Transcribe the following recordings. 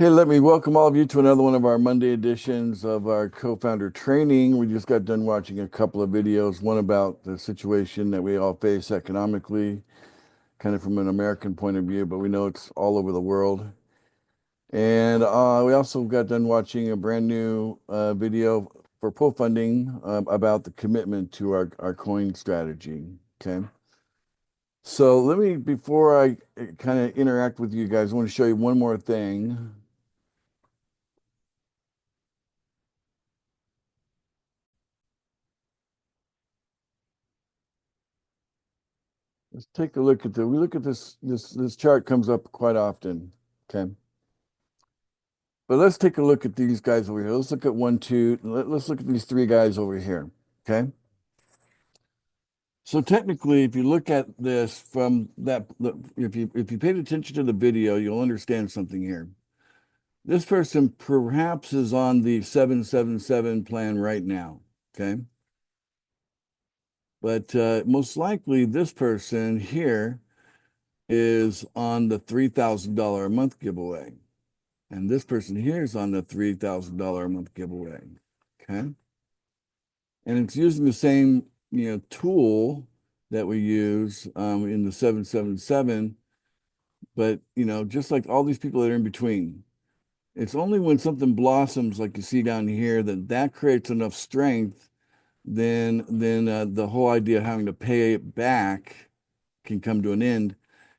Hey, let me welcome all of you to another one of our Monday editions of our co-founder training. We just got done watching a couple of videos, one about the situation that we all face economically, kind of from an American point of view, but we know it's all over the world. And we also got done watching a brand new video for pool funding about the commitment to our coin strategy. Okay. So let me, before I kind of interact with you guys, I want to show you one more thing. Let's take a look at we look at this chart comes up quite often. Okay. But let's take a look at these guys over here. Let's look at one, two, let's look at these three guys over here. Okay. So technically, if you look at this from that, if you paid attention to the video, you'll understand something here. This person perhaps is on the 777 plan right now. Okay. But most likely this person here is on the $3,000 a month giveaway. And this person here is on the $3,000 a month giveaway. Okay. And it's using the same, tool that we use in the 777, but just like all these people that are in between. It's only when something blossoms, like you see down here, that creates enough strength, then the whole idea of having to pay it back can come to an end,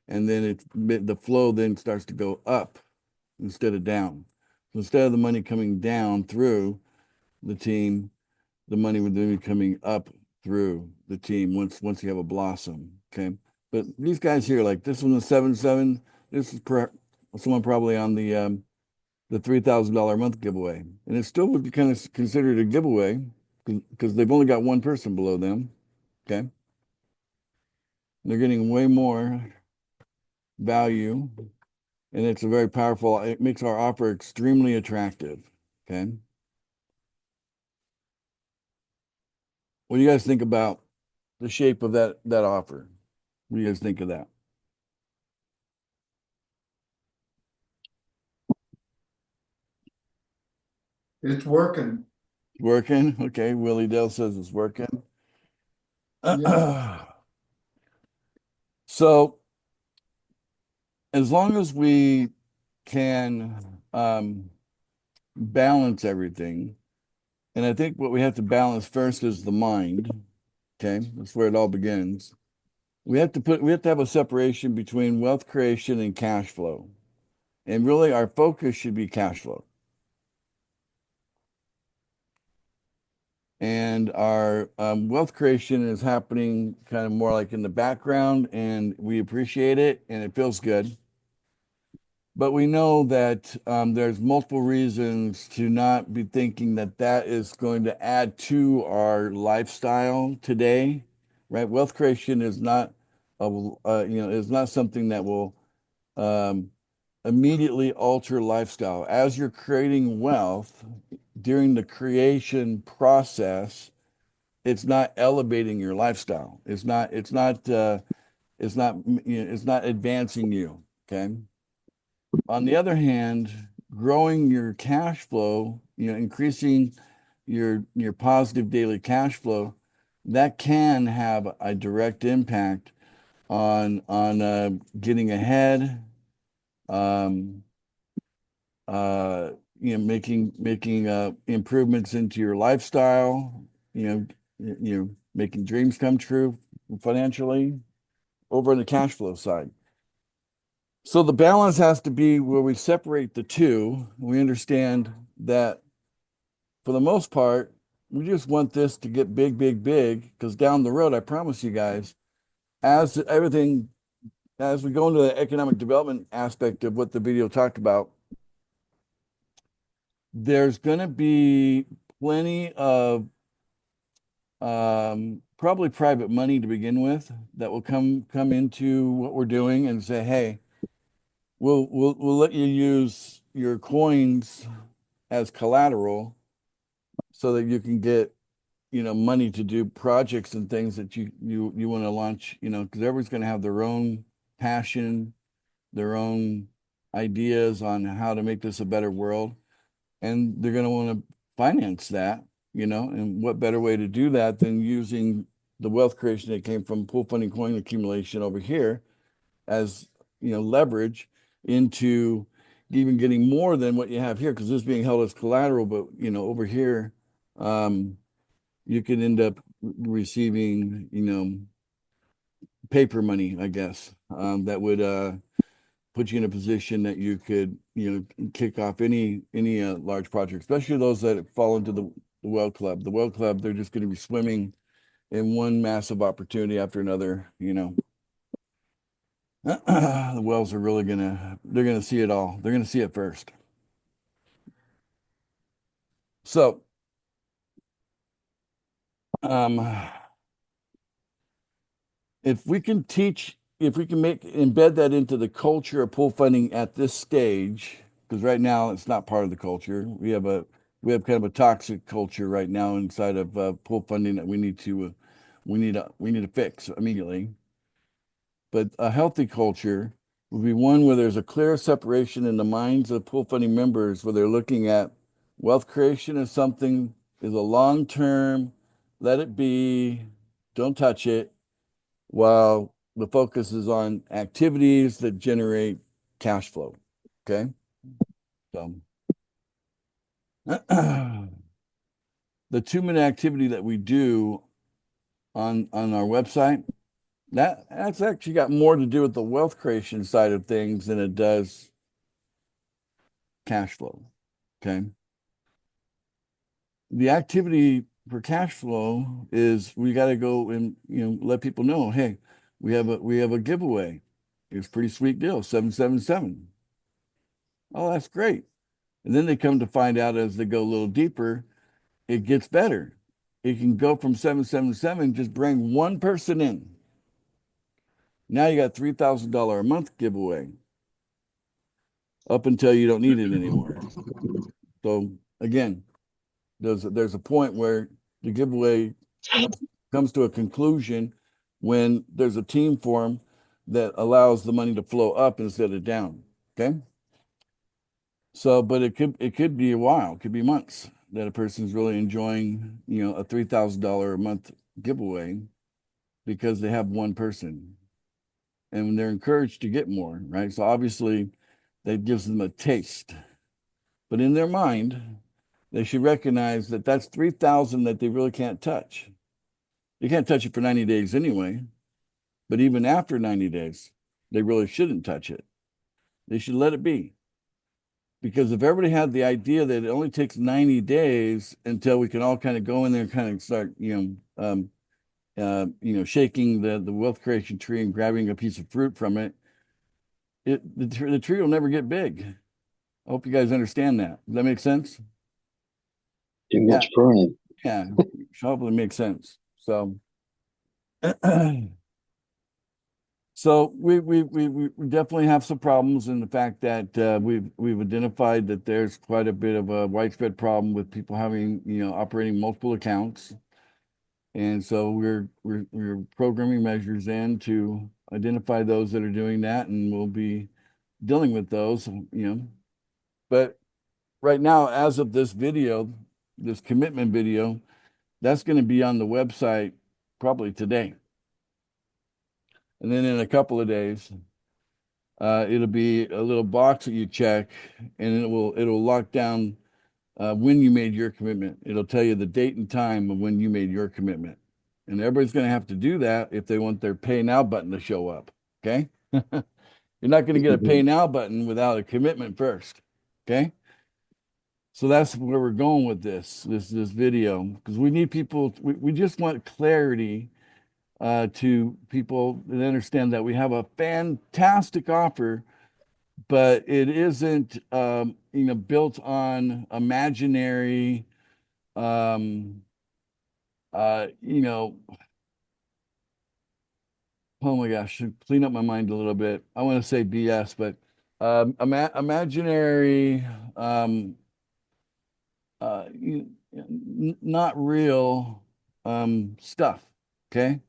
and then the flow then starts to go up instead of down. So instead of the money coming down through the team, the money would then be coming up through the team once you have a blossom. Okay. But these guys here, like this one, the 7-7, this is someone probably on the $3,000 a month giveaway. And it still would be kind of considered a giveaway because they've only got one person below them. Okay. And they're getting way more value. And it's a very powerful, it makes our offer extremely attractive. Okay. What do you guys think about the shape of that offer? What do you guys think of that? It's working. Working? Okay, Willie Dell says it's working. Yeah. So as long as we can balance everything, and I think what we have to balance first is the mind. Okay, that's where it all begins. We have to have a separation between wealth creation and cash flow. And really our focus should be cash flow. And our wealth creation is happening kind of more like in the background, and we appreciate it and it feels good. But we know that there's multiple reasons to not be thinking that that is going to add to our lifestyle today, right? Wealth creation is not is not something that will um, immediately alter lifestyle. As you're creating wealth during the creation process, it's not elevating your lifestyle. It's not advancing you. Okay. On the other hand, growing your cash flow, increasing your positive daily cash flow, that can have a direct impact on getting ahead, um, uh, making improvements into your lifestyle, making dreams come true financially over on the cash flow side. So the balance has to be where we separate the two. We understand that for the most part, we just want this to get big, big, big, because down the road, I promise you guys, as everything, as we go into the economic development aspect of what the video talked about, there's going to be plenty of probably private money to begin with that will come into what we're doing and say, hey, we'll let you use your coins as collateral so that you can get money to do projects and things that you want to launch, because everyone's going to have their own passion, their own ideas on how to make this a better world, and they're going to want to finance that, and what better way to do that than using the wealth creation that came from pool funding coin accumulation over here as, leverage into even getting more than what you have here, because this is being held as collateral, but, over here, you could end up receiving, paper money, I guess, that would put you in a position that you could, kick off any large project, especially those that fall into the Well Club. The Well Club, they're just going to be swimming in one massive opportunity after another. The wells are really they're gonna see it all. They're gonna see it first. So, um, if we can embed that into the culture of pool funding at this stage, because right now it's not part of the culture. We have kind of a toxic culture right now inside of pool funding that we need to fix immediately. But a healthy culture would be one where there's a clear separation in the minds of pool funding members, where they're looking at wealth creation as something is a long term, let it be, don't touch it, while the focus is on activities that generate cash flow. Okay. So the 2-minute activity that we do on our website, that's actually got more to do with the wealth creation side of things than it does cash flow. Okay. The activity for cash flow is we got to go and let people know, hey, we have a giveaway. It's a pretty sweet deal, 777. Oh, that's great. And then they come to find out as they go a little deeper, it gets better. It can go from 777, just bring one person in. Now you got $3,000 a month giveaway up until you don't need it anymore. So again, there's a point where the giveaway comes to a conclusion when there's a team form that allows the money to flow up instead of down. Okay. So, but it could be a while, it could be months that a person's really enjoying, a $3,000 a month giveaway because they have one person and they're encouraged to get more, right? So obviously that gives them a taste, but in their mind, they should recognize that that's 3,000 that they really can't touch. You can't touch it for 90 days anyway, but even after 90 days, they really shouldn't touch it. They should let it be. Because if everybody had the idea that it only takes 90 days until we can all kind of go in there and kind of start, shaking the wealth creation tree and grabbing a piece of fruit from it, the tree will never get big. I hope you guys understand that. Does that make sense? Too Yeah, much pruning. yeah, hopefully it makes sense. So, so we definitely have some problems in the fact that we've identified that there's quite a bit of a widespread problem with people having operating multiple accounts, and so we're programming measures in to identify those that are doing that, and we'll be dealing with those. But right now, as of this video, this commitment video, that's going to be on the website probably today. And then in a couple of days, it'll be a little box that you check, and it'll lock down when you made your commitment. It'll tell you the date and time of when you made your commitment. And everybody's going to have to do that if they want their pay now button to show up. Okay. You're not going to get a pay now button without a commitment first. Okay. So that's where we're going with this video, because we need people, we just want clarity to people that understand that we have a fantastic offer, but it isn't built on imaginary uh, you know, oh my gosh, clean up my mind a little bit. I want to say BS, but imaginary, not real stuff. Okay.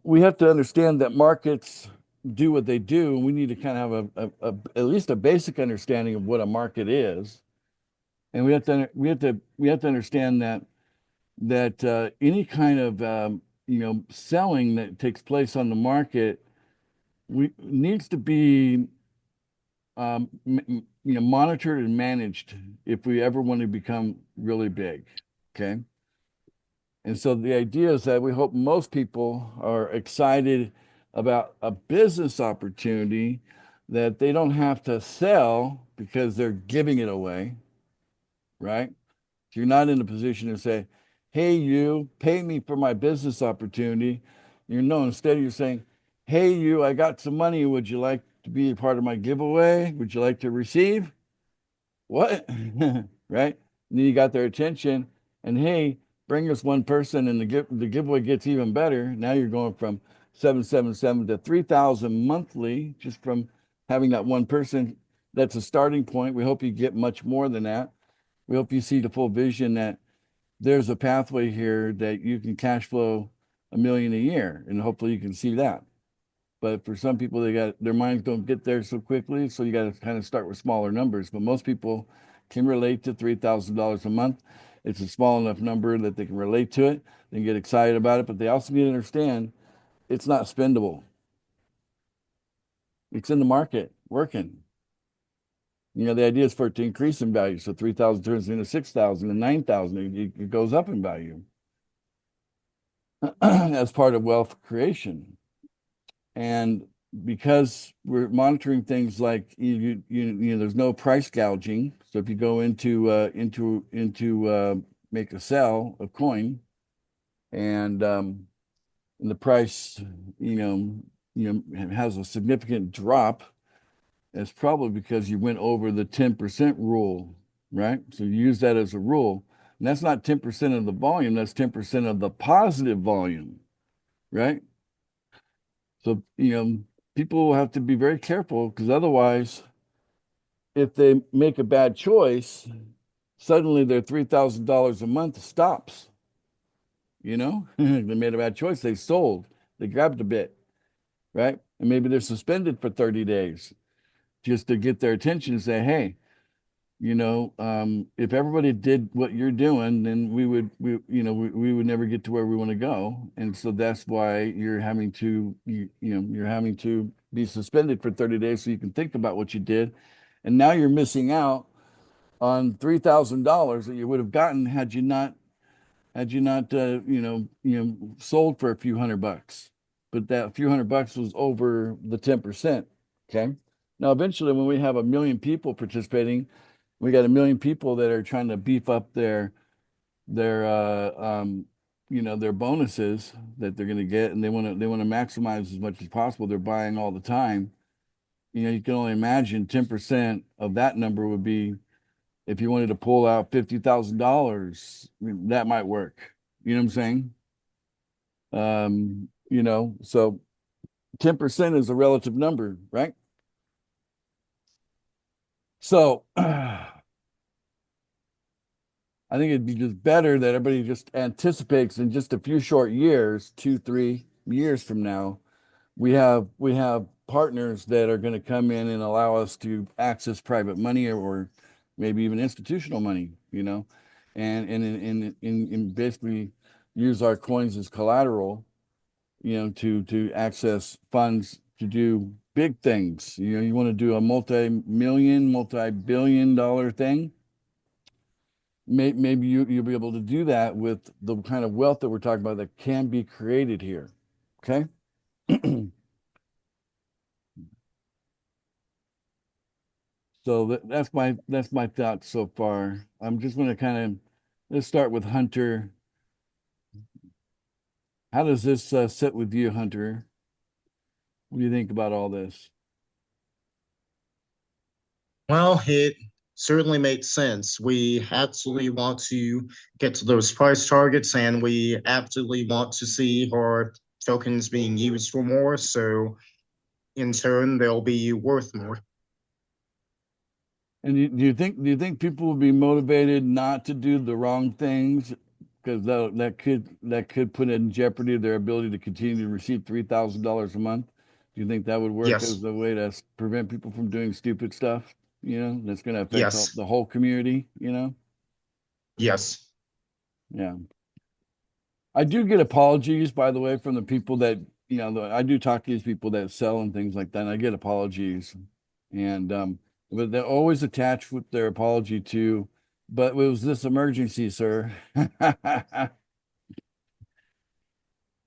We have to understand that markets do what they do, we need to kind of have at least a basic understanding of what a market is. And we have to understand that any kind of selling that takes place on the market needs to be monitored and managed if we ever want to become really big. Okay. And so the idea is that we hope most people are excited about a business opportunity that they don't have to sell because they're giving it away, right? So you're not in a position to say, hey, you pay me for my business opportunity. Instead you're saying, hey, you, I got some money. Would you like to be a part of my giveaway? Would you like to receive? What? Right? And then you got their attention, and hey, bring us one person, and the giveaway gets even better. Now you're going from 777 to 3,000 monthly just from having that one person. That's a starting point. We hope you get much more than that. We hope you see the full vision that there's a pathway here that you can cash flow $1 million a year, and hopefully you can see that. But for some people, their minds don't get there so quickly, so you got to kind of start with smaller numbers. But most people can relate to $3,000 a month. It's a small enough number that they can relate to it, they can get excited about it, but they also need to understand it's not spendable. It's in the market working. The idea is for it to increase in value. So 3,000 turns into 6,000 and 9,000. It goes up in value as part of wealth creation. And because we're monitoring things like there's no price gouging. So if you go into make a sell of coin, and the price has a significant drop, it's probably because you went over the 10% rule, right? So you use that as a rule. And that's not 10% of the volume, that's 10% of the positive volume, right? So, people have to be very careful because otherwise, if they make a bad choice, suddenly their $3,000 a month stops. They made a bad choice. They sold, they grabbed a bit, right? And maybe they're suspended for 30 days just to get their attention and say, hey, if everybody did what you're doing, then we would never get to where we want to go. And so that's why you're having to be suspended for 30 days so you can think about what you did. And now you're missing out on $3,000 that you would have gotten had you not sold for a few $100. But that few $100 was over the 10%. Okay. Now, eventually, when we have 1 million people participating, we got 1 million people that are trying to beef up their bonuses that they're going to get, and they want to maximize as much as possible. They're buying all the time. You can only imagine 10% of that number would be if you wanted to pull out $50,000. That might work. You know what I'm saying? So 10% is a relative number, right? So I think it'd be just better that everybody just anticipates in just a few short years, 2-3 years from now, we have partners that are going to come in and allow us to access private money or maybe even institutional money, and basically use our coins as collateral, to access funds to do big things. You want to do a multi-million, multi-billion-dollar thing. Maybe you'll be able to do that with the kind of wealth that we're talking about that can be created here. Okay. So that's my thoughts so far. I'm just going to let's start with Hunter. How does this sit with you, Hunter? What do you think about all this? Well, it certainly makes sense. We absolutely want to get to those price targets, and we absolutely want to see our tokens being used for more. So, in turn, they'll be worth more. And do you think people will be motivated not to do the wrong things because that could put in jeopardy their ability to continue to receive $3,000 a month Do you think that would work Yes. as a way to prevent people from doing stupid stuff? That's going to affect Yes. the whole community, Yes. Yeah. I do get apologies, by the way, from the people that, I do talk to these people that sell and things like that. And I get apologies. And, but they're always attached with their apology to, but it was this emergency, sir.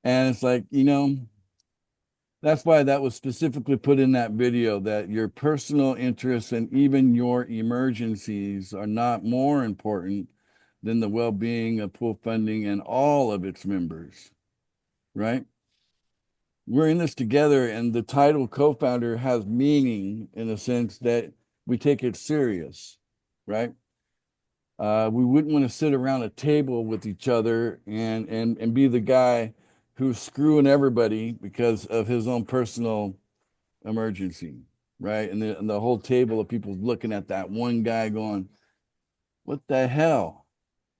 And it's like, that's why that was specifically put in that video, that your personal interests and even your emergencies are not more important than the well-being of pool funding and all of its members, right? We're in this together, and the title co-founder has meaning in the sense that we take it serious, right? We wouldn't want to sit around a table with each other and be the guy who's screwing everybody because of his own personal emergency, right? And the whole table of people looking at that one guy going, what the hell?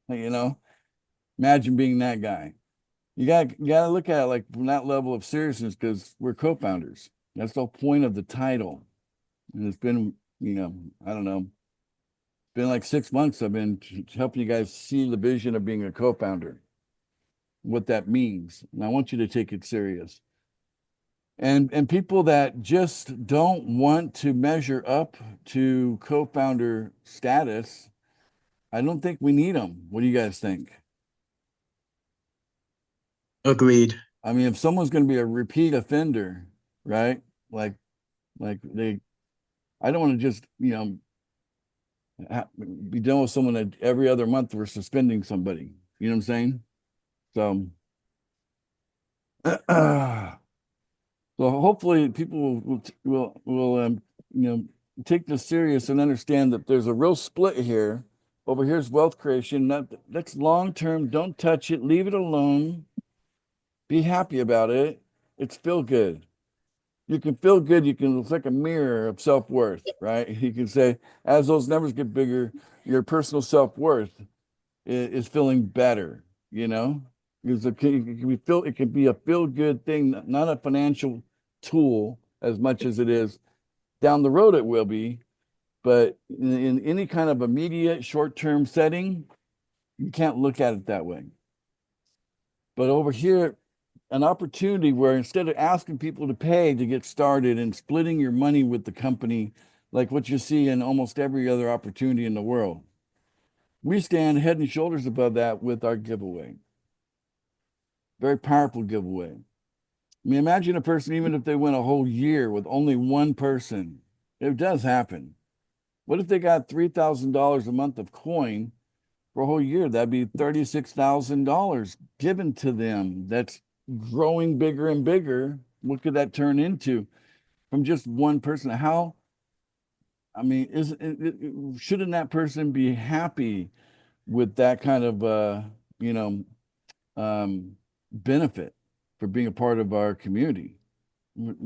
Imagine being that guy. You got to look at it like from that level of seriousness, because we're co-founders. That's the whole point of the title. And it's been, I don't know, been like 6 months. I've been helping you guys see the vision of being a co-founder, what that means. And I want you to take it serious. And people that just don't want to measure up to co-founder status, I don't think we need them. What do you guys think? Agreed. I mean, if someone's going to be a repeat offender, right? Like I don't want to just, be done with someone that every other month we're suspending somebody. You know what I'm saying? So, so hopefully people will take this serious and understand that there's a real split here. Over here's wealth creation. That's long term. Don't touch it. Leave it alone. Be happy about it. It's feel good. You can feel good. It's like a mirror of self-worth, right? You can say, as those numbers get bigger, your personal self-worth is feeling better, because it can be a feel-good thing, not a financial tool as much as it is down the road. It will be, but in any kind of immediate short-term setting, you can't look at it that way. But over here, an opportunity where instead of asking people to pay to get started and splitting your money with the company, like what you see in almost every other opportunity in the world, we stand head and shoulders above that with our giveaway. Very powerful giveaway. I mean, imagine a person, even if they went a whole year with only one person, it does happen. What if they got $3,000 a month of coin for a whole year? That'd be $36,000 given to them. That's growing bigger and bigger. What could that turn into from just one person? Shouldn't that person be happy with that kind of benefit for being a part of our community?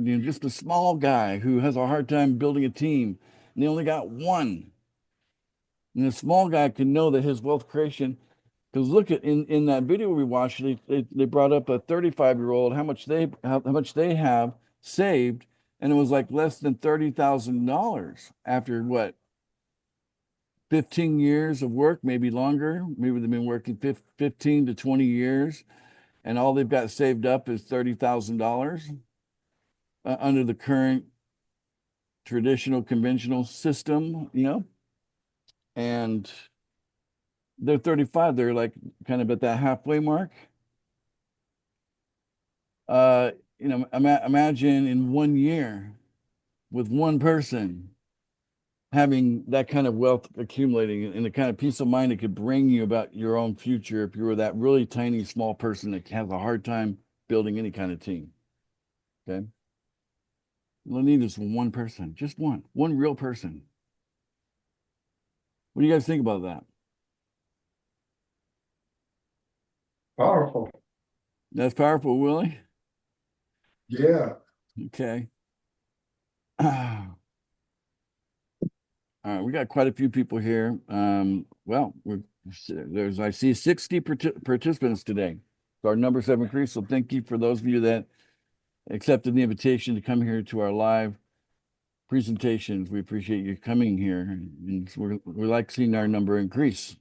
Just a small guy who has a hard time building a team, and they only got one. And the small guy can know that his wealth creation, because look at in that video we watched, they brought up a 35-year-old, how much they have saved, and it was like less than $30,000 after what, 15 years of work, maybe longer. Maybe they've been working 15 to 20 years, and all they've got saved up is $30,000 under the current traditional conventional system, and they're 35. They're like kind of at that halfway mark. Imagine in 1 year with one person having that kind of wealth accumulating and the kind of peace of mind it could bring you about your own future if you were that really tiny, small person that has a hard time building any kind of team. Okay. All I need is one person, just one real person. What do you guys think about that? Powerful. That's powerful, Willie. Yeah. Okay. All right, we got quite a few people here. Well, I see 60 participants today. So our numbers have increased. So thank you for those of you that accepted the invitation to come here to our live presentations. We appreciate you coming here, and we like seeing our number increase.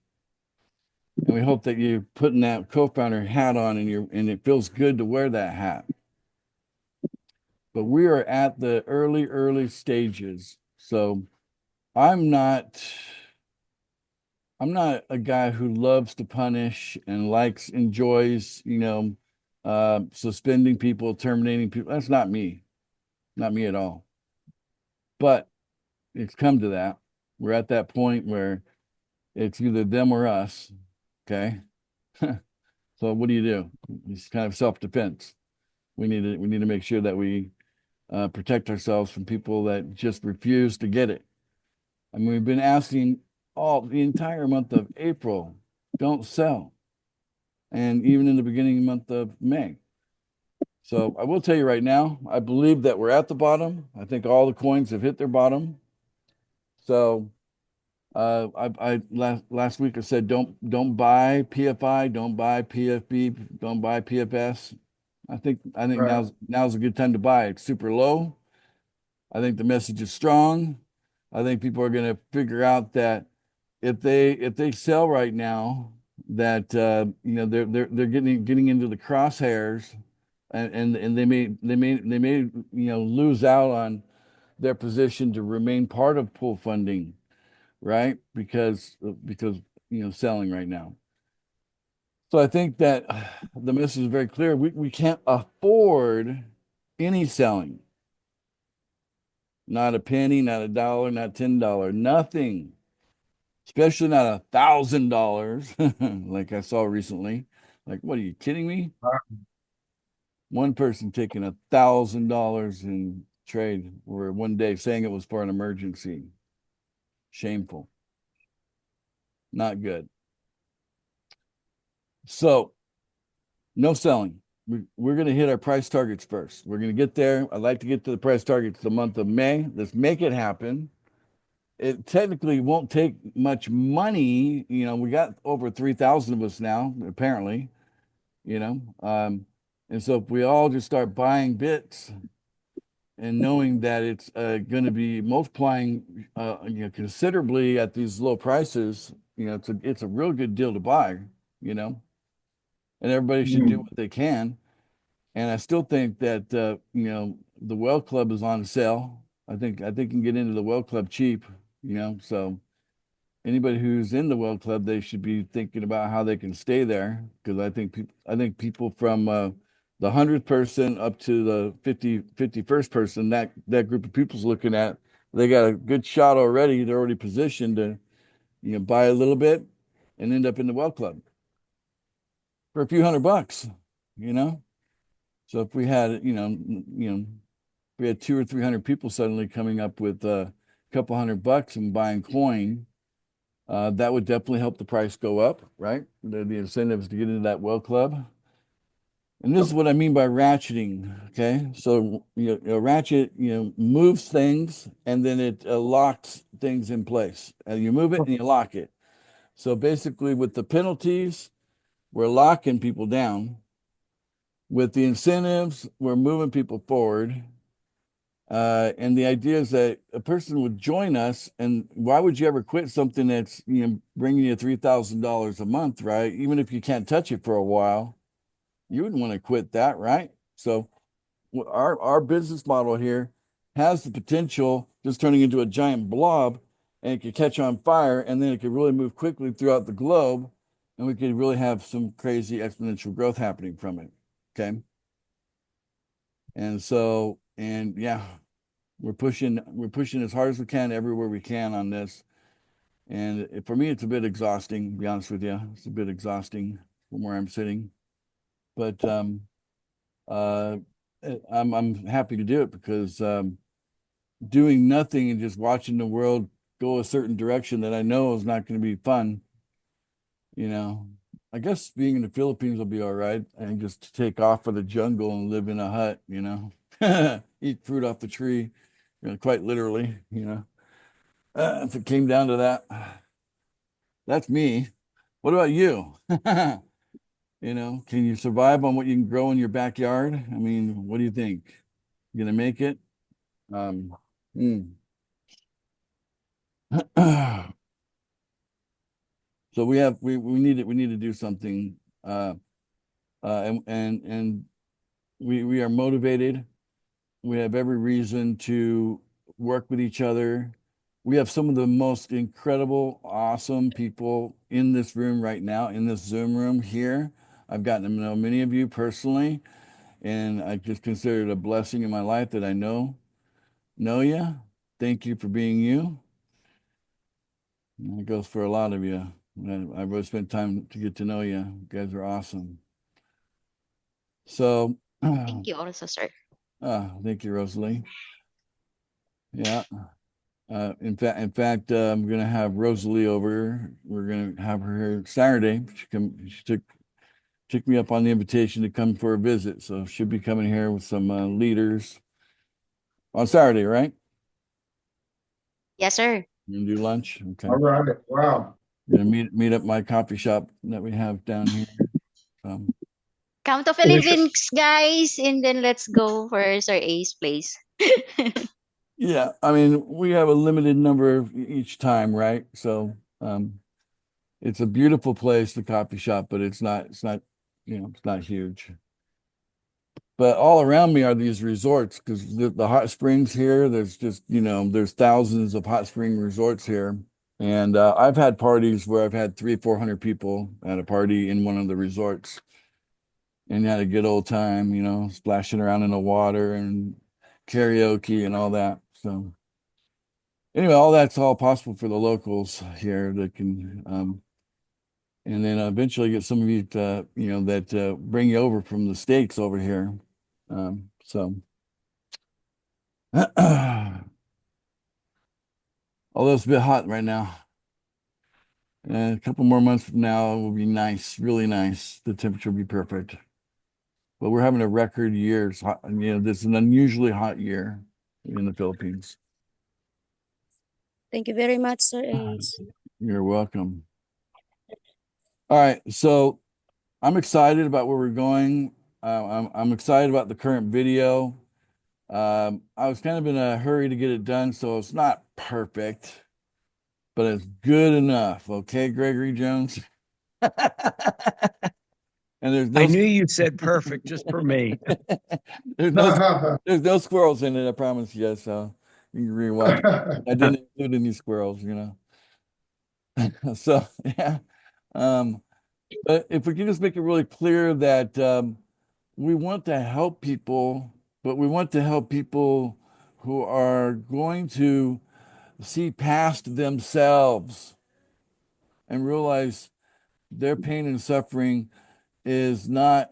And we hope that you're putting that co-founder hat on, and it feels good to wear that hat. But we are at the early stages. So I'm not a guy who loves to punish and enjoys, suspending people, terminating people. That's not me. Not me at all. But it's come to that. We're at that point where it's either them or us. Okay. So what do? It's kind of self-defense. We need to make sure that we protect ourselves from people that just refuse to get it. I mean, we've been asking the entire month of April, don't sell. And even in the beginning month of May. So I will tell you right now, I believe that we're at the bottom. I think all the coins have hit their bottom. So I last week I said don't buy PFI, don't buy PFB, don't buy PFS. I think Right. now's a good time to buy. It's super low. I think the message is strong. I think people are going to figure out that if they sell right now, that they're getting into the crosshairs, and they may lose out on their position to remain part of pool funding, right? Because selling right now. So I think that the message is very clear. We can't afford any selling. Not a penny, not a dollar, not $10, nothing. Especially not $1,000, like I saw recently. Like, what are you kidding me? One person taking $1,000 in trade for one day, saying it was for an emergency. Shameful. Not good. So, no selling. We're going to hit our price targets first. We're going to get there. I'd like to get to the price targets the month of May. Let's make it happen. It technically won't take much money. We got over 3,000 of us now, apparently, and so if we all just start buying bits and knowing that it's going to be multiplying, considerably at these low prices, it's a real good deal to buy, and everybody should do what they can. And I still think that the Well Club is on sale. I think you can get into the Well Club cheap, so anybody who's in the Well Club, they should be thinking about how they can stay there, because I think people from the 100th person up to the 51st person, that group of people's looking at, they got a good shot already. They're already positioned to buy a little bit and end up in the Well Club for a few $100, So if we had, we had 200 or 300 people suddenly coming up with a couple $100 and buying coin, that would definitely help the price go up, right? The incentives to get into that Well Club. And this is what I mean by ratcheting. Okay. So, ratchet, moves things, and then it locks things in place. And you move it and you lock it. So basically, with the penalties, we're locking people down. With the incentives, we're moving people forward. And the idea is that a person would join us, and why would you ever quit something that's bringing you $3,000 a month, right? Even if you can't touch it for a while, you wouldn't want to quit that, right? So our business model here has the potential just turning into a giant blob, and it could catch on fire, and then it could really move quickly throughout the globe, and we could really have some crazy exponential growth happening from it. Okay. And so, and yeah, we're pushing as hard as we can everywhere we can on this. And for me, it's a bit exhausting, to be honest with you. It's a bit exhausting from where I'm sitting. But I'm happy to do it, because doing nothing and just watching the world go a certain direction that I know is not going to be fun, I guess being in the Philippines will be all right, and just take off of the jungle and live in a hut, eat fruit off the tree, quite literally, if it came down to that. That's me. What about you? You know, can you survive on what you can grow in your backyard? I mean, what do you think? You gonna make it? Hmm. So we need to do something. And we are motivated. We have every reason to work with each other. We have some of the most incredible, awesome people in this room right now, in this Zoom room here. I've gotten to know many of you personally, and I just consider it a blessing in my life that I know you. Thank you for being you. And that goes for a lot of you. I've really spent time to get to know you. You guys are awesome. So, Thank you also, sir. thank you, Rosalie. Yeah. In fact, I'm gonna have Rosalie over. We're gonna have her here Saturday. She took me up on the invitation to come for a visit, so she'll be coming here with some leaders on Saturday, right? Yes, sir. You gonna do lunch? Okay. All right, wow. Gonna meet up my coffee shop that we have down here. Come to Philippines, guys, and then let's go for Sir A's place. Yeah, I mean, we have a limited number of each time, right? So, it's a beautiful place, the coffee shop, but it's not, it's not huge. But all around me are these resorts because the hot springs here, there's just, there's thousands of hot spring resorts here. And I've had parties where I've had 400 people at a party in one of the resorts and had a good old time, splashing around in the water and karaoke and all that. So anyway, all that's all possible for the locals here that can, and then eventually get some of you to, that bring you over from the States over here. So, although it's a bit hot right now, a couple more months from now, it will be nice, really nice. The temperature will be perfect. But we're having a record year. It's hot, this is an unusually hot year in the Philippines. Thank you very much, Sir Ace. You're welcome. All right, so I'm excited about where we're going. I'm excited about the current video. I was kind of in a hurry to get it done, so it's not perfect, but it's good enough. Okay, Gregory Jones? And there's I no knew you said perfect just for me. there's no squirrels in it, I promise you. So you can rewatch. I didn't include any squirrels, So yeah. But if we can just make it really clear that we want to help people, but we want to help people who are going to see past themselves and realize their pain and suffering is not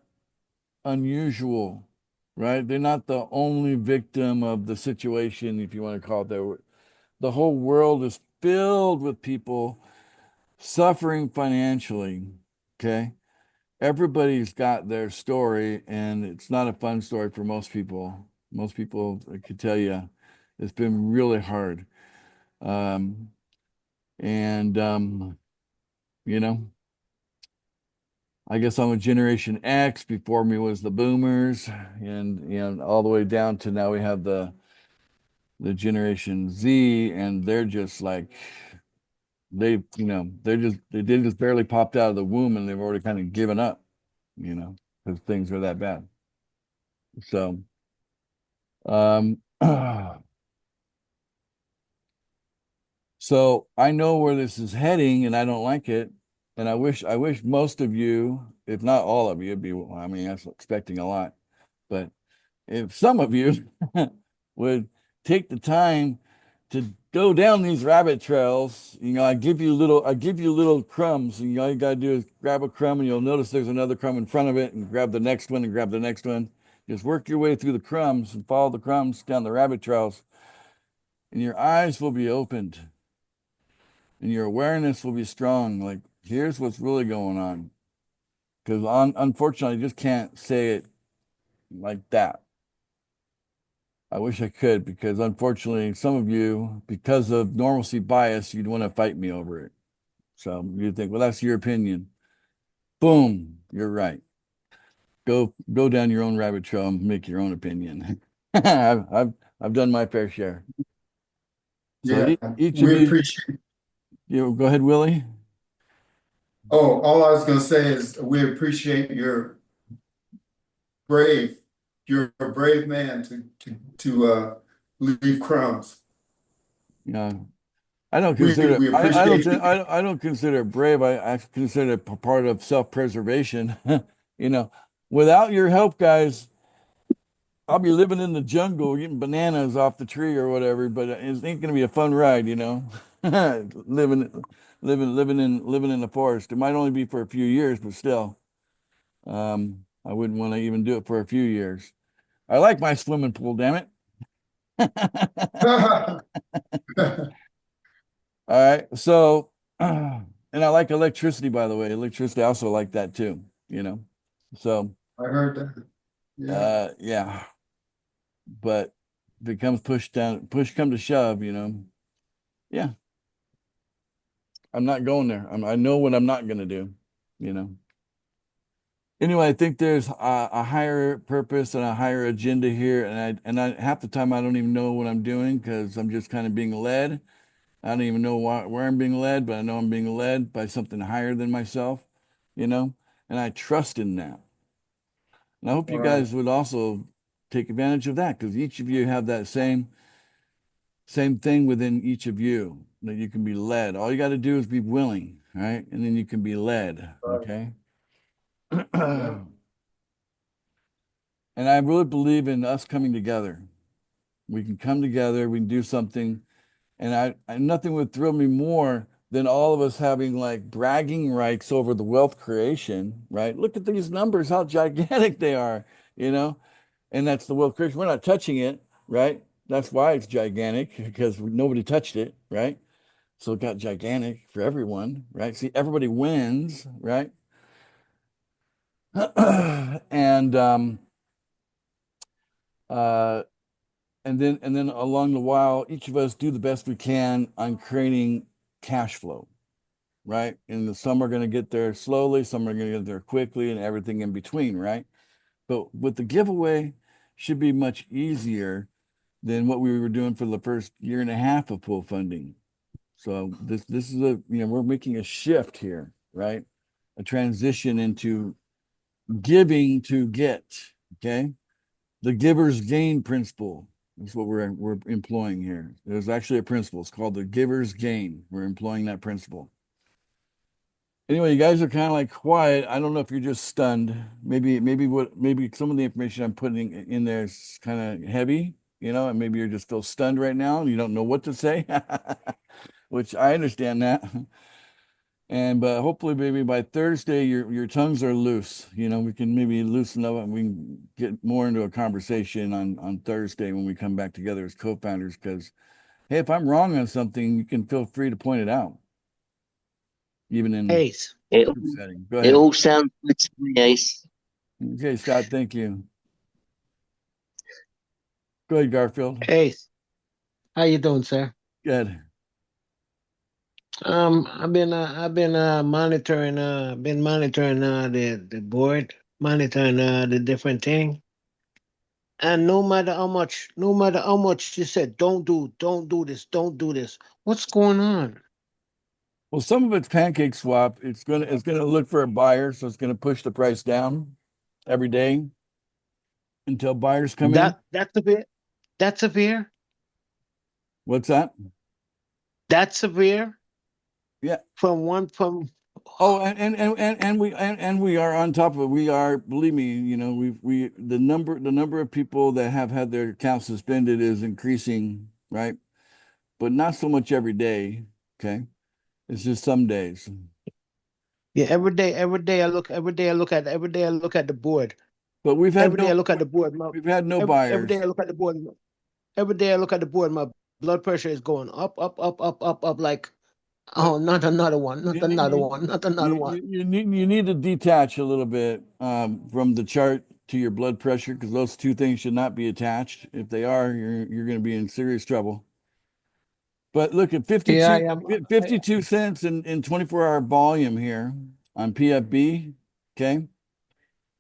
unusual, right? They're not the only victim of the situation, if you want to call it that. The whole world is filled with people suffering financially, okay? Everybody's got their story, and it's not a fun story for most people. Most people, I could tell you, it's been really hard. And I guess I'm a Generation X. Before me was the Boomers, and all the way down to now we have the Generation Z, and they're just like they just barely popped out of the womb, and they've already kind of given up, because things are that bad. So, so I know where this is heading, and I don't like it. And I wish most of you, if not all of you, I mean, that's expecting a lot, but if some of you would take the time to go down these rabbit trails, I give you little crumbs, and all you gotta do is grab a crumb, and you'll notice there's another crumb in front of it, and grab the next one, and grab the next one. Just work your way through the crumbs and follow the crumbs down the rabbit trails, and your eyes will be opened, and your awareness will be strong. Like, here's what's really going on. Because unfortunately, I just can't say it like that. I wish I could, because unfortunately, some of you, because of normalcy bias, you'd want to fight me over it. So you'd think, well, that's your opinion. Boom, you're right. Go down your own rabbit trail and make your own opinion. I've done my fair share. So yeah, each of we you, appreciate. go ahead, Willie. Oh, all I was gonna say is we appreciate brave, you're a brave man to leave crumbs. Yeah. I don't We consider we appreciate you. I don't consider it brave. I consider it part of self-preservation. You know, without your help, guys, I'll be living in the jungle getting bananas off the tree or whatever, but it ain't gonna be a fun ride, you know. Living in the forest. It might only be for a few years, but still. I wouldn't want to even do it for a few years. I like my swimming pool, damn it. All right. So, and I like electricity, by the way. Electricity, I also like that too, you know. So, I heard that. Yeah. yeah. But if it comes push come to shove, you know, yeah, I'm not going there. I know what I'm not going to do, you know. Anyway, I think there's a higher purpose and a higher agenda here, and I half the time I don't even know what I'm doing because I'm just kind of being led. I don't even know where I'm being led, but I know I'm being led by something higher than myself, you know, and I trust in that. And I hope you Right. guys would also take advantage of that because each of you have that same thing within each of you that you can be led. All you got to do is be willing, right? And then you can be led, Right. okay? Yeah. And I really believe in us coming together. We can come together, we can do something. And nothing would thrill me more than all of us having like bragging rights over the wealth creation, right? Look at these numbers, how gigantic they are, you know? And that's the wealth creation. We're not touching it, right? That's why it's gigantic because nobody touched it, right? So it got gigantic for everyone, right? See, everybody wins, right? And uh and then along the while, each of us do the best we can on creating cash flow, right? And some are going to get there slowly, some are going to get there quickly, and everything in between, right? But with the giveaway, should be much easier than what we were doing for the first year and a half of pool funding. So this is we're making a shift here, right? A transition into giving to get, okay? The giver's gain principle is what we're employing here. There's actually a principle. It's called the giver's gain. We're employing that principle. Anyway, you guys are kind of like quiet. I don't know if you're just stunned. Maybe some of the information I'm putting in there is kind of heavy, you know, and maybe you're just still stunned right now and you don't know what to say, which I understand that. And but hopefully maybe by Thursday your tongues are loose. You know, we can maybe loosen up and we can get more into a conversation on Thursday when we come back together as co-founders. Because hey, if I'm wrong on something, you can feel free to point it out, even in Ace, It, group setting. Go it ahead. all sounds good to me, Ace. Okay, Scott, thank you. Go ahead, Garfield. Ace, how you doing, sir? Good. I've been monitoring the board, monitoring the different thing. And no matter how much you said, don't do this, don't do this. What's going on? Well, some of it's pancake swap. It's gonna look for a buyer, so it's gonna push the price down every day until buyers come in. That's severe. That's severe. What's that? That's severe. Yeah. From Oh, and we are on top of it. We are, believe me, you know, the number of people that have had their accounts suspended is increasing, right? But not so much every day. Okay. It's just some days. Yeah, every day I look at the board. But we've had Every day I look at the board. we've had no Every day buyers. I look at the board. Every day I look at the board. My blood pressure is going up. Like, But oh, not another one, not you, another you, one, not another one. you need to detach a little bit from the chart to your blood pressure because those two things should not be attached. If they are, you're going to be in serious trouble. But look at Yeah, 52, I am. 52 cents in 24-hour volume here on PFB. Okay.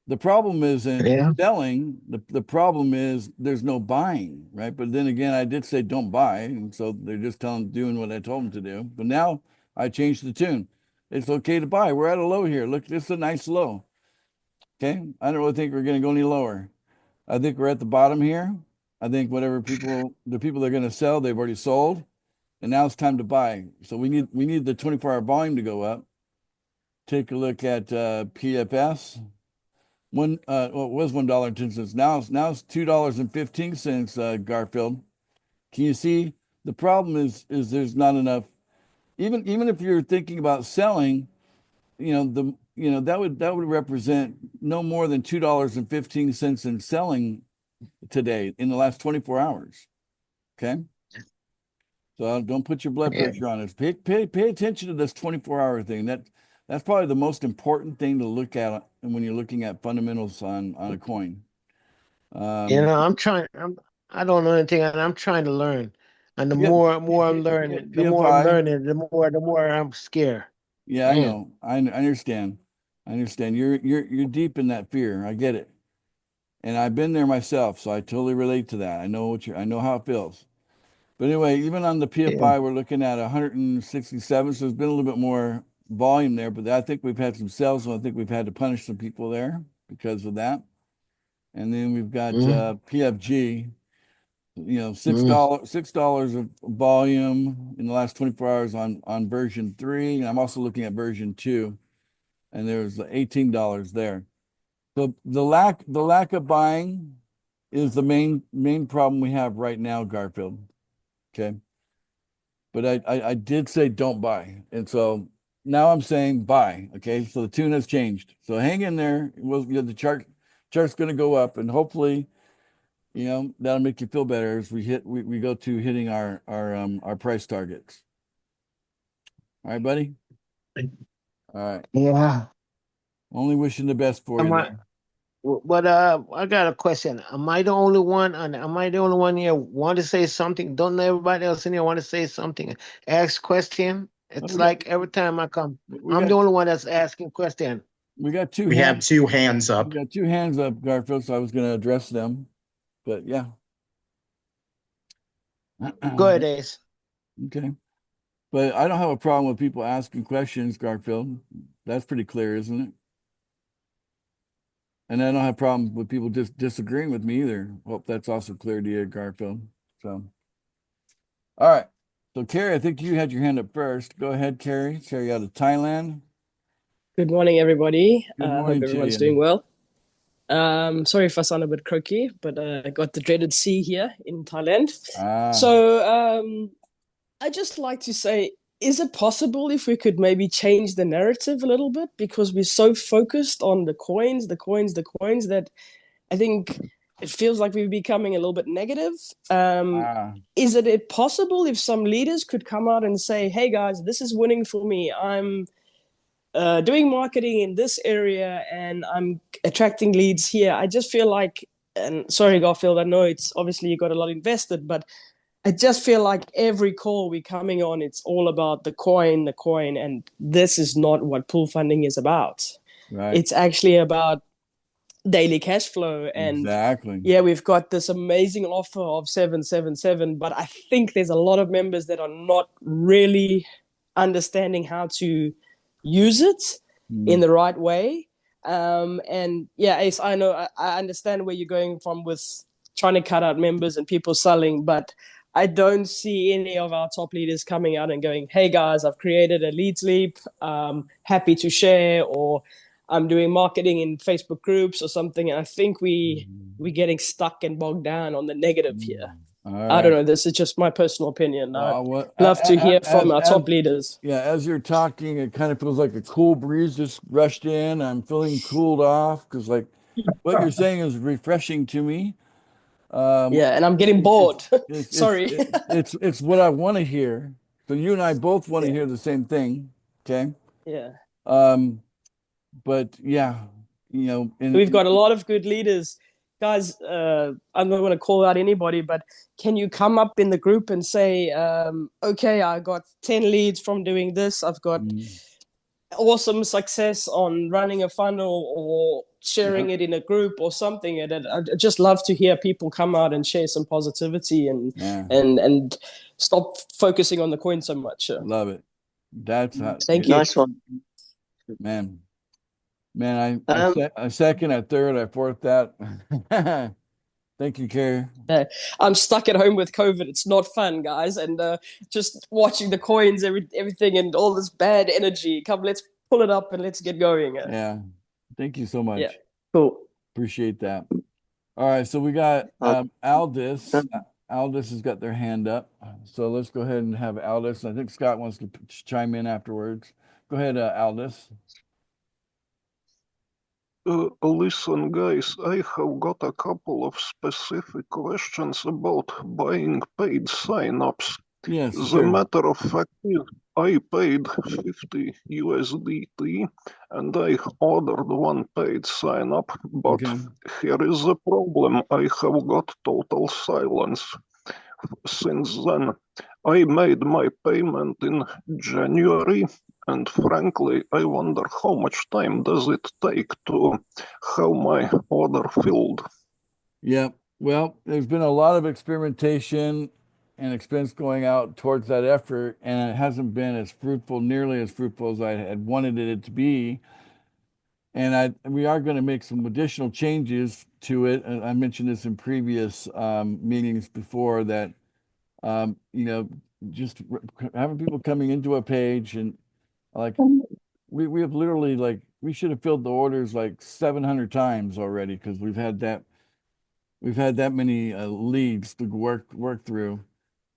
The problem isn't Yeah. selling. The problem is there's no buying, right? But then again, I did say don't buy. And so they're just doing what I told them to do. But now I changed the tune. It's okay to buy. We're at a low here. Look, this is a nice low. Okay. I don't really think we're going to go any lower. I think we're at the bottom here. I think the people that are going to sell, they've already sold. And now it's time to buy. So we need the 24-hour volume to go up. Take a look at PFS. Well, it was $1.10. Now it's $2.15, Garfield. Can you see the problem is there's not enough. Even if you're thinking about selling, that would represent no more than $2.15 in selling today in the last 24 hours. Okay. So don't put your blood Yeah. pressure on us. Pay attention to this 24-hour thing. That's probably the most important thing to look at when you're looking at fundamentals on a coin. You know, I don't know anything, and I'm trying to learn. And the P- more I'm P- learning, PFI. the more I'm scared. Yeah, I Man. know. I understand. I understand. You're deep in that fear. I get it. And I've been there myself, so I totally relate to that. I know how it feels. But anyway, even on the Yeah. PFI, we're looking at 167. So there's been a little bit more volume there, but I think we've had some sales, and I think we've had to punish some people there because of that. And then we've got PFG, $6 of volume in the last 24 hours on version 3. And I'm also looking at version 2, and there's $18 there. So the lack of buying is the main problem we have right now, Garfield. Okay. But I did say don't buy. And so now I'm saying buy. Okay. So the tune has changed. So hang in there. The chart's going to go up, and hopefully, that'll make you feel better as we go to hitting our price targets. All right, buddy. All right. Yeah. Only wishing the best for you Am I, there. but I got a question. Am I the only one? And am I the only one here want to say something? Don't everybody else in here want to say something? Ask question. It's we got- like every time I come, We I'm got the only one that's asking question. we got two We have hands. 2 hands up. We got two hands up, Garfield. So I was going to address them, but yeah. Go ahead, Ace. Okay. But I don't have a problem with people asking questions, Garfield. That's pretty clear, isn't it? And I don't have a problem with people just disagreeing with me either. Hope that's also clear to you, Garfield. So, all right. So, Carrie, I think you had your hand up first. Go ahead, Carrie. Carrie out of Thailand. Good morning, everybody. Good Hope morning to everyone's you. doing well. Sorry if I sound a bit croaky, but I got the dreaded C here in Thailand. Ah, So I just like to say, is it possible if we could maybe change the narrative a little bit? Because we're so focused on the coins, that I think it feels like we're becoming a little bit negative. Is it possible if some leaders could come out and say, hey guys, this is winning for me. I'm doing marketing in this area and I'm attracting leads here. I just feel like, and sorry, Garfield, I know it's obviously you got a lot invested, but I just feel like every call we're coming on, it's all about the coin, and this is not what pool funding is about. right. It's actually about daily cash flow. And Exactly. yeah, we've got this amazing offer of 777, but I think there's a lot of members that are not really understanding how to use it in the right way. And yeah, Ace, I know, I understand where you're going from with trying to cut out members and people selling, but I don't see any of our top leaders coming out and going, hey guys, I've created a leads leap, happy to share, or I'm doing marketing in Facebook groups or something. And I think we're getting stuck and bogged down on the negative here. All I don't right. know. This is just my personal opinion. I'd Well, love to hear from our as- top leaders. Yeah, as you're talking, it kind of feels like a cool breeze just rushed in. I'm feeling cooled off because, like, what you're saying is refreshing to me. Yeah, and I'm getting bored. Sorry. It's what I want to hear. So you and I both want to Yeah. hear the same thing. Okay. Yeah. But yeah, and We've got a lot of good leaders. Guys, I'm not going to call out anybody, but can you come up in the group and say, okay, I got 10 leads from doing this. I've got awesome success on running a funnel or sharing it in a group or something. And I'd just love to hear people come out and share some positivity and Yeah, and stop focusing on the coin so much. love it. That's how, Thank you. Nice one. man. Man, Um, I second, I third, I fourth that. Thank you, Carrie. I'm stuck at home with COVID. It's not fun, guys, and just watching the coins, everything, and all this bad energy. Come, let's pull it up and let's get going. Yeah. Thank you so much. Yeah, cool. Appreciate that. All right, so we got Aldis. Aldis has got their hand up. So let's go ahead and have Aldis. I think Scott wants to chime in afterwards. Go ahead, Aldis. Listen, guys, I have got a couple of specific questions about buying paid signups. Yes, The sure. matter of fact is, I paid 50 USDT and I ordered one paid sign up, but Okay. here is the problem. I have got total silence. Since then, I made my payment in January, and frankly, I wonder how much time does it take to have my order filled. Yeah. Well, there's been a lot of experimentation and expense going out towards that effort, and it hasn't been as fruitful, nearly as fruitful as I had wanted it to be. And we are going to make some additional changes to it. And I mentioned this in previous meetings before that, you know, just having people coming into a page and like we have literally like we should have filled the orders like 700 times already because we've had that many leads to work through.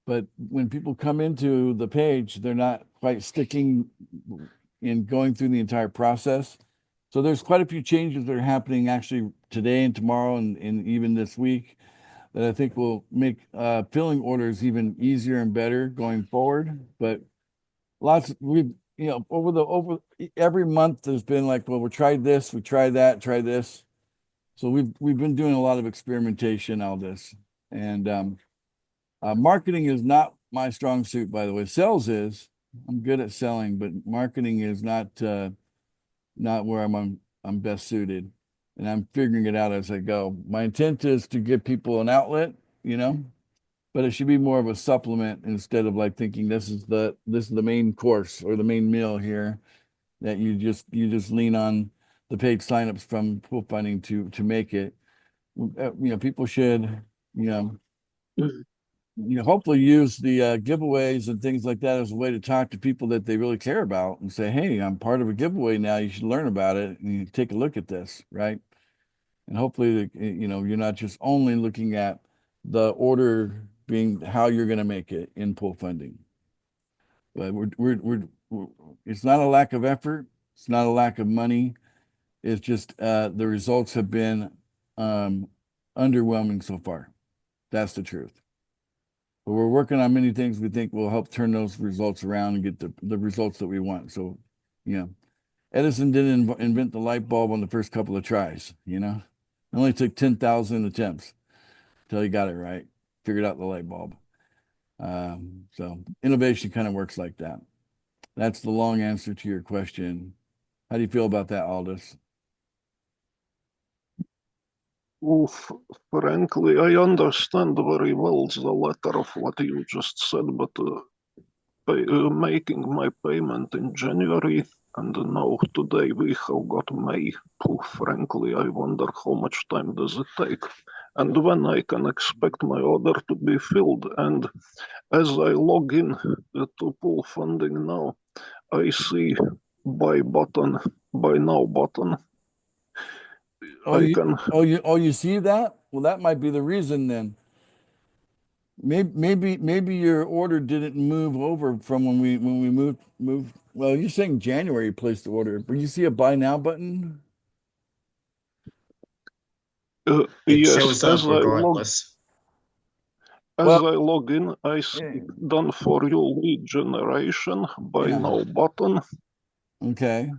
But when people come into the page, they're not quite sticking in going through the entire process. So there's quite a few changes that are happening actually today and tomorrow and even this week that I think will make filling orders even easier and better going forward. But we've over every month there's been like, well, we tried this, we tried that, try this. So we've been doing a lot of experimentation on this. And marketing is not my strong suit, by the way. Sales is. I'm good at selling, but marketing is not where I'm best suited, and I'm figuring it out as I go. My intent is to give people an outlet, but it should be more of a supplement instead of like thinking this is the main course or the main meal here that you just lean on the paid signups from Pool Funding to make it. People should, you know, hopefully use the giveaways and things like that as a way to talk to people that they really care about and say, hey, I'm part of a giveaway now. You should learn about it and you take a look at this, right? And hopefully, you're not just only looking at the order being how you're going to make it in Pool Funding. But it's not a lack of effort. It's not a lack of money. It's just the results have been underwhelming so far. That's the truth. But we're working on many things we think will help turn those results around and get the results that we want. So, Edison didn't invent the light bulb on the first couple of tries, It only took 10,000 attempts until he got it right, figured out the light bulb. So innovation kind of works like that. That's the long answer to your question. How do you feel about that, Aldis? Frankly, I understand very well the latter of what you just said, but making my payment in January and now today we have got May. Frankly, I wonder how much time does it take and when I can expect my order to be filled. And as I log in to Pool Funding now, I see buy now button. You see that? Well, that might be the reason then. Maybe your order didn't move over from when we moved. Well, you're saying January you placed the order, but you see a buy now button? It Yes, shows up regardless. As Well, I log in, I see done for you lead generation, buy Yeah. now button. Okay.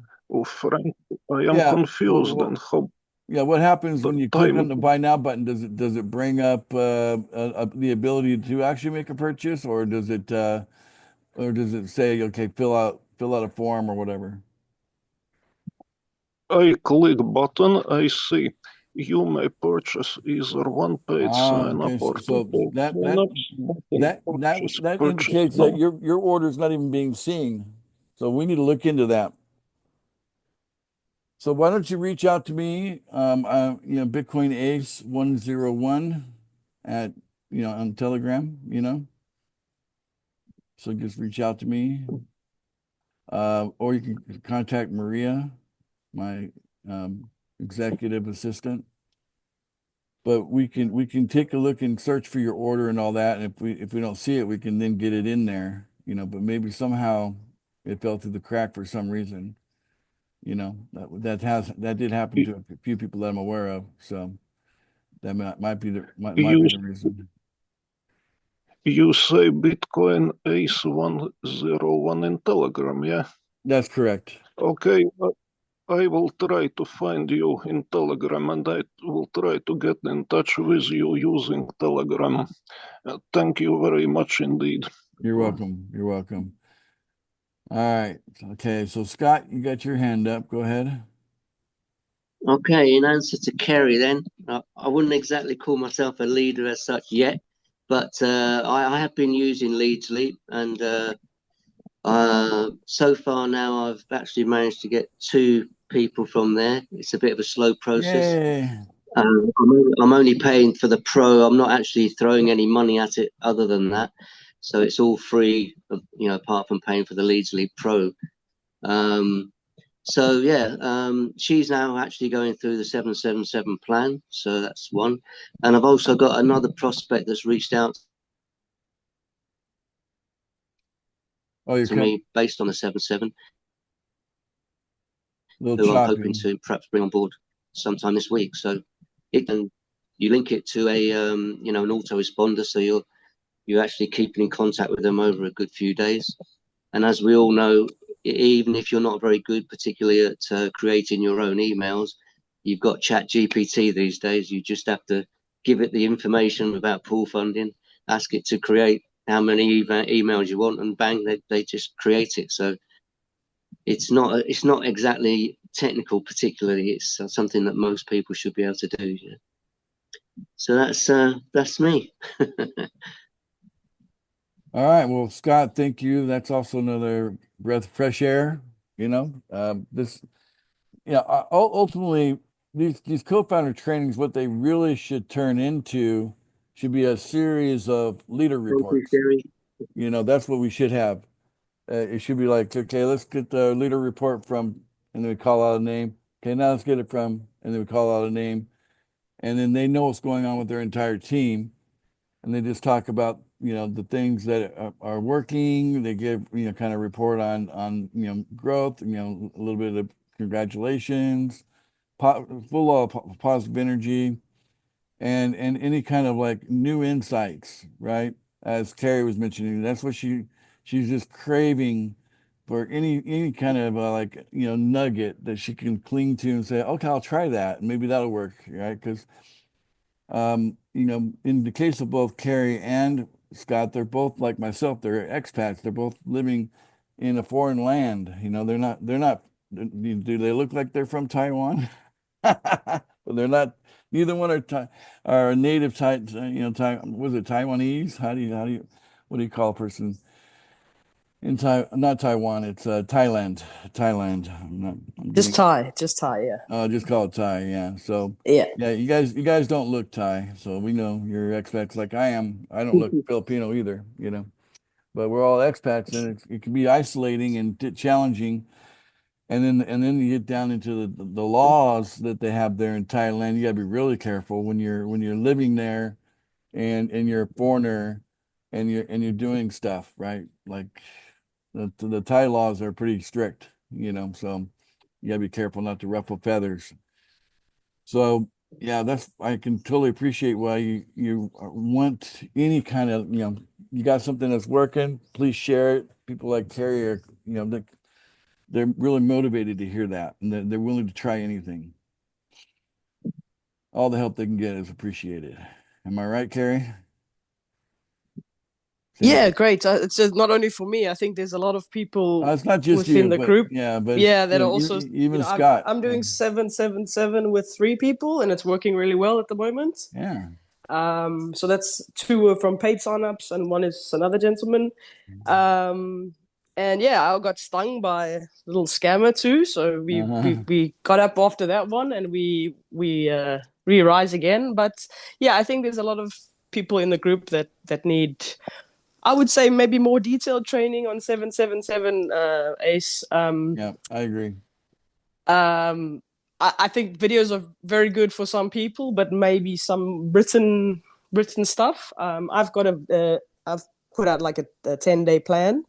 Frank, I am confused and how. Yeah, what happens when you click time- on the buy now button? Does it bring up the ability to actually make a purchase, or does it say, okay, fill out a form or whatever? I click button, I see you may purchase either one paid sign up Okay, or so two paid that sign ups. Button purchase, that purchase indicates that now. your order is not even being seen. So we need to look into that. So why don't you reach out to me, Bitcoin Ace 101 at, on Telegram, So just reach out to me. Or you can contact Maria, my executive assistant. But we can take a look and search for your order and all that. And if we don't see it, we can then get it in there, but maybe somehow it fell through the crack for some reason. That did happen to a few people that I'm aware of. So that might be You the reason. you say Bitcoin Ace 101 in Telegram, yeah? That's correct. Okay, I will try to find you in Telegram and I will try to get in touch with you using Telegram. Thank you very much indeed. You're welcome. You're welcome. All right. Okay. So Scott, you got your hand up. Go ahead. Okay, in answer to Kerry, then I wouldn't exactly call myself a leader as such yet, but I have been using Leadsleep, and so far now I've actually managed to get 2 people from there. It's a bit of a slow process. Yay. I'm only paying for the pro. I'm not actually throwing any money at it other than that. So it's all free, apart from paying for the Leadsleep Pro. So yeah, she's now actually going through the 777 plan. So that's one. And I've also got another prospect that's reached out Oh, you're to cutting me based on the 77, a little who I'm choppy. hoping to perhaps bring on board sometime this week. So it can, you link it to a an autoresponder, so you're actually keeping in contact with them over a good few days. And as we all know, even if you're not very good, particularly at creating your own emails, you've got Chat GPT these days. You just have to give it the information about pool funding, ask it to create how many emails you want, and bang, they just create it. So it's not exactly technical, particularly. It's something that most people should be able to do. Yeah. So that's me. All right. Well, Scott, thank you. That's also another breath of fresh air. This, ultimately, these co-founder trainings, what they really should turn into should be a series of leader Thank you, reports. Sherry. That's what we should have. It should be like, okay, let's get the leader report from, and then we call out a name. Okay, now let's get it from, and then we call out a name, and then they know what's going on with their entire team, and they just talk about the things that are working. They give kind of report on growth, a little bit of congratulations, full of positive energy, and any kind of like new insights, right? As Carrie was mentioning, that's what she's just craving for any kind of nugget that she can cling to and say, okay, I'll try that, and maybe that'll work, right? Because in the case of both Carrie and Scott, they're both like myself. They're expats. They're both living in a foreign land. They're not. Do they look like they're from Taiwan? But they're not. Neither one are native was it Taiwanese? What do you call a person in not Taiwan? It's Thailand. Thailand. I'm Just getting, Thai, yeah. just call it Thai. Yeah. So Yeah. yeah, you guys don't look Thai, so we know you're expats like I am. I don't look Filipino either, but we're all expats, and it can be isolating and challenging. And then you get down into the laws that they have there in Thailand. You got to be really careful when you're living there, and you're a foreigner, and you're doing stuff, right? Like the Thai laws are pretty strict, so you got to be careful not to ruffle feathers. So yeah, I can totally appreciate why you want any kind of, you got something that's working, please share it. People like Carrie are, they're really motivated to hear that, and they're willing to try anything. All the help they can get is appreciated. Am I right, Carrie? Yeah, great. It's just not only for me. I think there's a lot of people It's not just within you, the but group. yeah, but Yeah, that are also, even I'm Scott. I'm doing 777 with 3 people, and it's working really well at the moment. Yeah. So that's 2 are from paid signups, and 1 is another gentleman. And yeah, I got stung by a little scammer too. So we got up after that one, and we re-rise again. But yeah, I think there's a lot of people in the group that need, I would say, maybe more detailed training on 777 Ace. Yeah, I agree. I think videos are very good for some people, but maybe some written stuff. I've put out like a 10-day plan.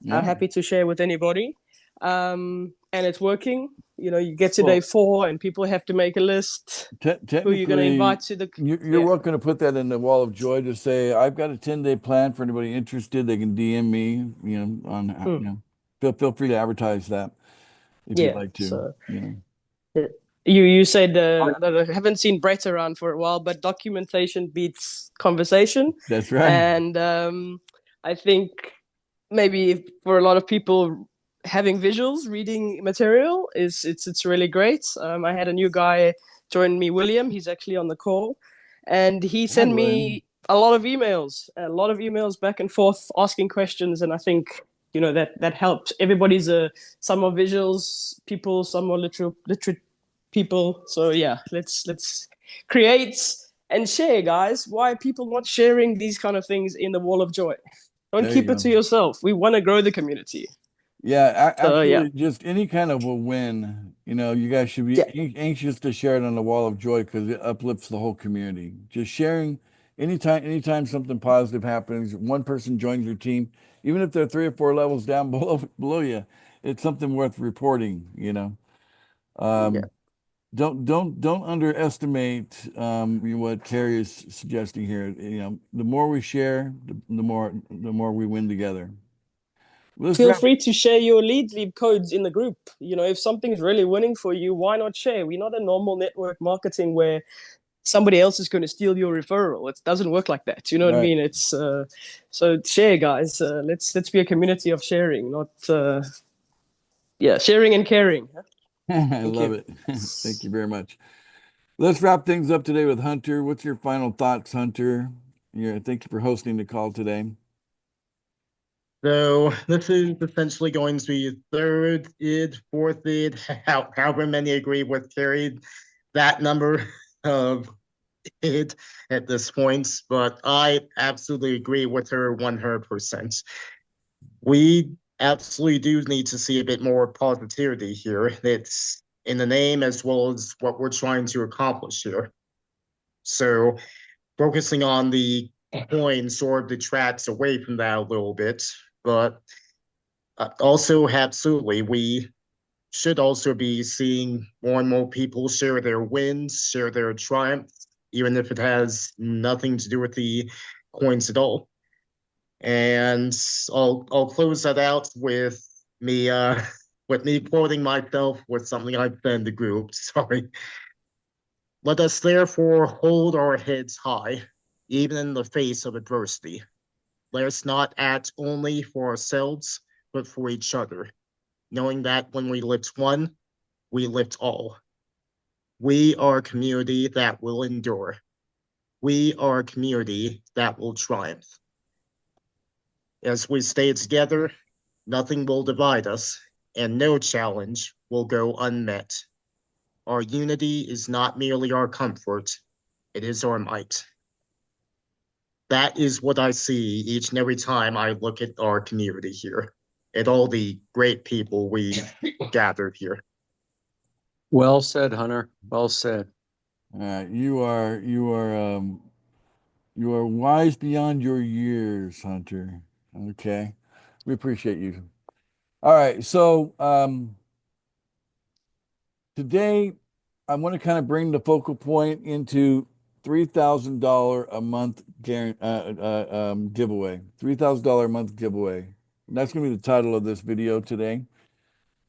Yeah. I'm happy to share with anybody. And it's working. You know, you get to Well, day 4 and people have to make a list who you're going to technically, invite to the. you're welcome to put that in the wall of joy to say, I've got a 10-day plan for anybody interested. They can DM me, on, feel free to advertise that if you'd Yeah. like to, So you know. you said that I haven't seen Brett around for a while, but documentation beats conversation. That's right. And I think maybe for a lot of people, having visuals, reading material it's really great. I had a new guy join me, William. He's actually on the call, and he sent me a lot of emails back and forth asking questions, and I think that helped. Everybody's some are visuals people, some are literate people. So yeah, let's create and share, guys. Why are people not sharing these kind of things in the wall of joy? Don't There you keep it go. to yourself. We want to grow the community. Yeah, So, absolutely. yeah. Just any kind of a win, you guys should be Yeah. anxious to share it on the wall of joy because it uplifts the whole community. Just sharing anytime something positive happens, one person joins your team, even if they're 3 or 4 levels down below you, it's something worth reporting. Yeah. Don't underestimate what Carrie is suggesting here. The more we share, the more we win together. Feel free to share your lead codes in the group. If something's really winning for you, why not share? We're not a normal network marketing where somebody else is going to steal your referral. It doesn't work like that. You know what I mean? It's so share, guys. Let's be a community of sharing, not sharing and caring. I love it. Thank you very much. Let's wrap things up today with Hunter. What's your final thoughts, Hunter? Thank you for hosting the call today. So this is essentially going to be third id, fourth id, however many agree with carried that number of id at this point, but I absolutely agree with her 100%. We absolutely do need to see a bit more positivity here. It's in the name as well as what we're trying to accomplish here. So focusing on the coin sort of detracts away from that a little bit, but also absolutely we should also be seeing more and more people share their wins, share their triumphs, even if it has nothing to do with the coins at all. And I'll close that out with me quoting myself with something I've said in the group. Sorry. Let us therefore hold our heads high, even in the face of adversity. Let us not act only for ourselves, but for each other, knowing that when we lift one, we lift all. We are a community that will endure. We are a community that will triumph. As we stay together, nothing will divide us, and no challenge will go unmet. Our unity is not merely our comfort, it is our might. That is what I see each and every time I look at our community here, at all the great people we gathered here. Well said, Hunter. Well said. You are wise beyond your years, Hunter. Okay. We appreciate you. All right. So today I want to kind of bring the focal point into $3,000 a month giveaway. $3,000 a month giveaway. And that's going to be the title of this video today.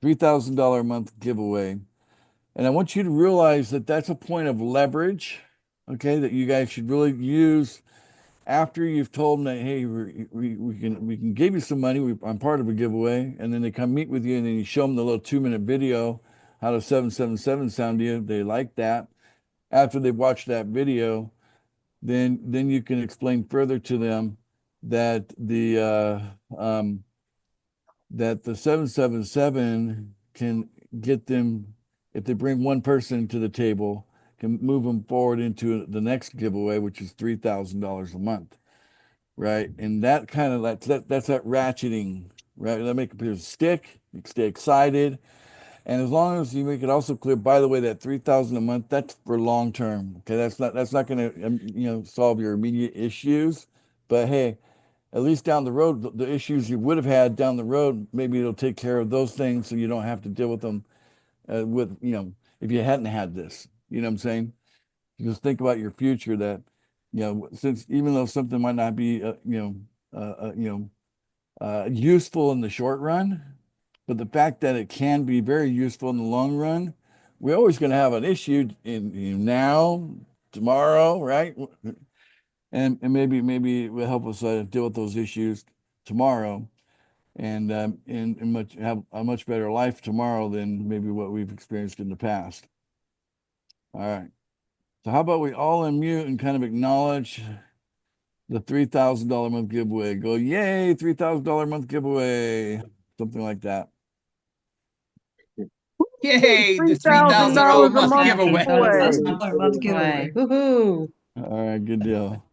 $3,000 a month giveaway. And I want you to realize that that's a point of leverage, okay, that you guys should really use after you've told them that, hey, we can give you some money. I'm part of a giveaway, and then they come meet with you, and then you show them the little 2-minute video, how does 777 sound to you? They like that. After they've watched that video, then you can explain further to them that the 777 can get them, if they bring one person to the table, can move them forward into the next giveaway, which is $3,000 a month, right? And that kind of that's that ratcheting, right? That make people stick, you stay excited, and as long as you make it also clear, by the way, that $3,000 a month, that's for long term. Okay, that's not going to solve your immediate issues, but hey, at least down the road, the issues you would have had down the road, maybe it'll take care of those things, so you don't have to deal with them if you hadn't had this. You know what I'm saying? Just think about your future, that since even though something might not be useful in the short run, but the fact that it can be very useful in the long run, we're always going to have an issue in now, tomorrow, right? And maybe it will help us deal with those issues tomorrow, and have a much better life tomorrow than maybe what we've experienced in the past. All right. So how about we all unmute and kind of acknowledge the $3,000 a month giveaway? Go, yay, $3,000 a month giveaway. Something like that. Yay, the $3,000 a month giveaway. $3,000 a month giveaway. Woohoo. All right, good deal.